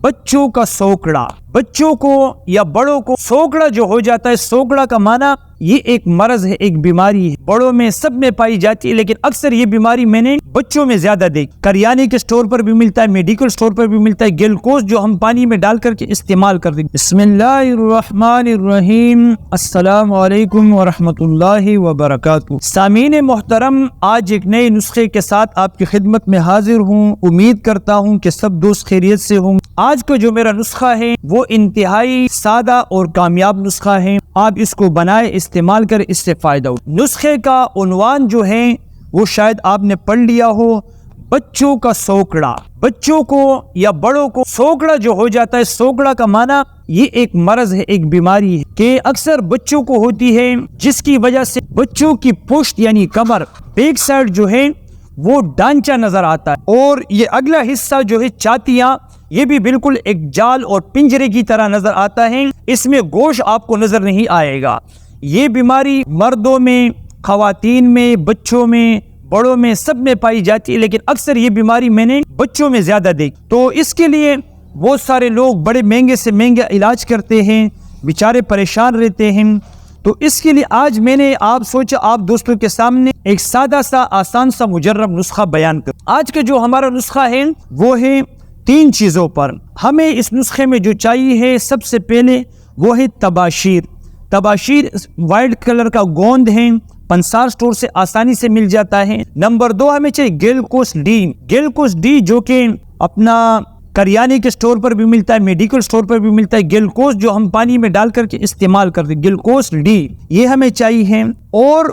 بچوں کا سوکڑا، بچوں کو یا بڑوں کو سوکڑا جو ہو جاتا ہے، سوکڑا کا معنی یہ ایک مرض ہے، ایک بیماری ہے، بڑوں میں سب میں پائی جاتی ہے، لیکن اکثر یہ بیماری میں نے بچوں میں زیادہ دیکھی۔ کریانے کے سٹور پر بھی ملتا ہے، میڈیکل سٹور پر بھی ملتا ہے، گلوکوز جو ہم پانی میں ڈال کر کے استعمال کرتے ہیں۔ بسم اللہ الرحمن الرحیم، السلام علیکم ورحمۃ اللہ وبرکاتہ۔ سامعین محترم، آج ایک نئے نسخے کے ساتھ آپ کی خدمت میں حاضر ہوں۔ امید کرتا ہوں کہ سب دوست خیریت سے ہوں۔ آج کا جو میرا نسخہ ہے وہ انتہائی سادہ اور کامیاب نسخہ ہے، آپ اس کو بنائے، استعمال کریں، اس سے فائدہ ہو۔ نسخے کا عنوان جو ہے وہ شاید آپ نے پڑھ لیا ہو، بچوں کا سوکڑا۔ بچوں کو یا بڑوں کو سوکڑا جو ہو جاتا ہے، سوکڑا کا معنی یہ ایک مرض ہے، ایک بیماری ہے کہ اکثر بچوں کو ہوتی ہے، جس کی وجہ سے بچوں کی پشت یعنی کمر، بیک سائڈ جو ہے وہ ڈانچہ نظر آتا ہے، اور یہ اگلا حصہ جو ہے چھاتیاں، یہ بھی بالکل ایک جال اور پنجرے کی طرح نظر آتا ہے، اس میں گوشت آپ کو نظر نہیں آئے گا۔ یہ بیماری مردوں میں، خواتین میں، بچوں میں، بڑوں میں سب میں پائی جاتی ہے، لیکن اکثر یہ بیماری میں نے بچوں میں زیادہ دیکھی۔ تو اس کے لیے بہت سارے لوگ بڑے مہنگے سے مہنگا علاج کرتے ہیں، بیچارے پریشان رہتے ہیں۔ تو اس کے لیے آج میں نے سوچا آپ دوستوں کے سامنے ایک سادہ سا، آسان سا، مجرب نسخہ بیان کروں۔ آج کا جو ہمارا نسخہ ہے وہ ہے 3 چیزوں پر۔ ہمیں اس نسخے میں جو چاہیے ہے، سب سے پہلے وہ ہے تباشیر۔ تباشیر وائٹ کلر کا گوند ہے، پنسار سٹور سے آسانی سے مل جاتا ہے۔ نمبر 2 ہمیں چاہیے گلوکوز ڈی۔ گلوکوز ڈی جو کہ اپنا کریانے کے سٹور پر بھی ملتا ہے، میڈیکل سٹور پر بھی ملتا ہے۔ گلوکوز جو ہم پانی میں ڈال کر کے استعمال کرتے ہیں، گلوکوز ڈی، یہ ہمیں چاہیے۔ اور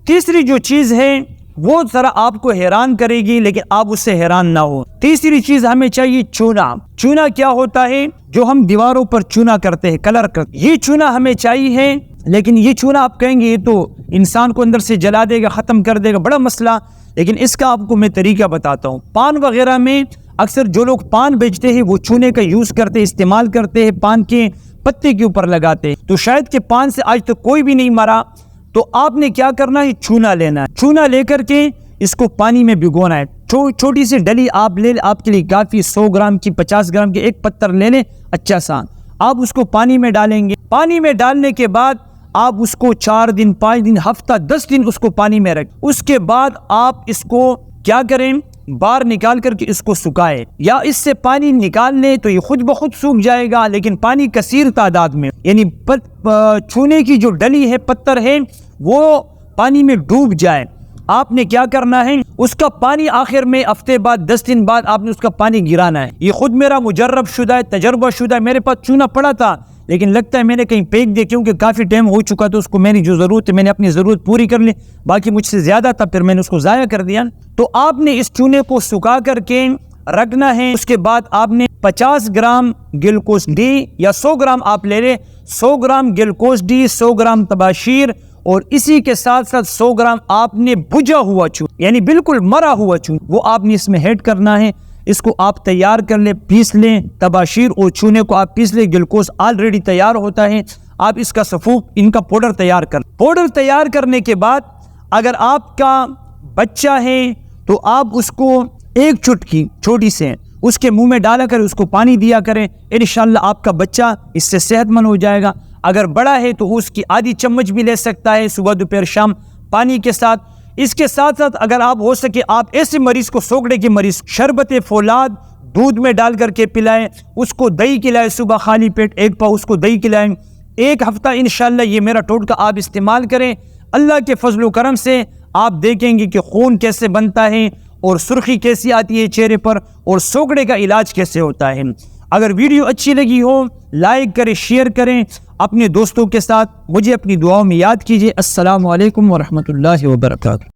تیسری جو چیز ہے وہ ذرا آپ کو حیران کرے گی، لیکن آپ اس سے حیران نہ ہو۔ تیسری چیز ہمیں چاہیے چونا۔ چونا کیا ہوتا ہے؟ جو ہم دیواروں پر چونا کرتے ہیں، کلر کرتے ہیں، یہ چونا ہمیں چاہیے۔ لیکن یہ چونا آپ کہیں گے یہ تو انسان کو اندر سے جلا دے گا، ختم کر دے گا، بڑا مسئلہ۔ لیکن اس کا آپ کو میں طریقہ بتاتا ہوں۔ پان وغیرہ میں اکثر جو لوگ پان بیچتے ہیں وہ چونے کا یوز کرتے، استعمال کرتے ہیں، پان کے پتے کے اوپر لگاتے ہیں۔ تو شاید کہ پان سے آج تک کوئی بھی نہیں مرا، تو آپ نے کیا کرنا ہے؟ چونا لینا ہے۔ چونا لے کر کے اس کو پانی میں بھگونا ہے۔ چھوٹی سی ڈلی آپ لے لیں، آپ کے لیے کافی، 100 گرام کی، 50 گرام کی ایک پتر لے لیں، اچھا سا۔ آپ اس کو پانی میں ڈالیں گے۔ پانی میں ڈالنے کے بعد آپ اس کو 4 دن، 5 دن، ہفتہ، 10 دن اس کو پانی میں رکھیں۔ اس کے بعد آپ اس کو کیا کریں؟ باہر نکال کر کے اس کو سکھائے، یا اس سے پانی نکال لیں تو یہ خود بخود سوکھ جائے گا، لیکن پانی کثیر تعداد میں، یعنی چھونے کی جو ڈلی ہے، پتر ہے، وہ پانی میں ڈوب جائے۔ آپ نے کیا کرنا ہے؟ اس کا پانی آخر میں ہفتے بعد، 10 دن بعد آپ نے اس کا پانی گرانا ہے۔ یہ خود میرا مجرب شدہ ہے، تجربہ شدہ ہے۔ میرے پاس چونا پڑا تھا، لیکن لگتا ہے میں نے کہیں پھینک دیا، کیونکہ کافی ٹائم ہو چکا تو اس کو میری جو ضرورت ہے میں نے اپنی ضرورت پوری کر لی، باقی مجھ سے زیادہ تھا، پھر میں نے اس کو ضائع کر دیا۔ تو آپ نے اس چونے کو سکھا کر کے رکھنا ہے۔ اس کے بعد آپ نے 50 گرام گلوکوز ڈی یا 100 گرام آپ لے لیں، 100 گرام گلوکوز ڈی، 100 گرام تباشیر، اور اسی کے ساتھ ساتھ 100 گرام آپ نے بجھا ہوا چون، یعنی بالکل مرا ہوا چون، وہ آپ نے اس میں ایڈ کرنا ہے۔ اس کو آپ تیار کر لیں، پیس لیں، تباشیر اور چونے کو آپ پیس لیں۔ گلوکوز آلریڈی تیار ہوتا ہے، آپ اس کا سفوف، ان کا پاؤڈر تیار کر لیں۔ پاؤڈر تیار کرنے کے بعد اگر آپ کا بچہ ہے تو آپ اس کو ایک چٹکی چھوٹی سے اس کے منہ میں ڈالا کر اس کو پانی دیا کریں، انشاءاللہ آپ کا بچہ اس سے صحت مند ہو جائے گا۔ اگر بڑا ہے تو اس کی آدھی چمچ بھی لے سکتا ہے، صبح دوپہر شام پانی کے ساتھ۔ اس کے ساتھ ساتھ اگر آپ ہو سکے، آپ ایسے مریض کو، سوکڑے کے مریض، شربت فولاد دودھ میں ڈال کر کے پلائیں، اس کو دہی کھلائیں، صبح خالی پیٹ 1 پاؤ اس کو دہی کھلائیں، 1 ہفتہ انشاءاللہ یہ میرا ٹوٹکا آپ استعمال کریں۔ اللہ کے فضل و کرم سے آپ دیکھیں گے کہ خون کیسے بنتا ہے، اور سرخی کیسی آتی ہے چہرے پر، اور سوکڑے کا علاج کیسے ہوتا ہے۔ اگر ویڈیو اچھی لگی ہو، لائک کریں، شیئر کریں اپنے دوستوں کے ساتھ، مجھے اپنی دعاؤں میں یاد کیجیے۔ السلام علیکم ورحمۃ اللہ وبرکاتہ۔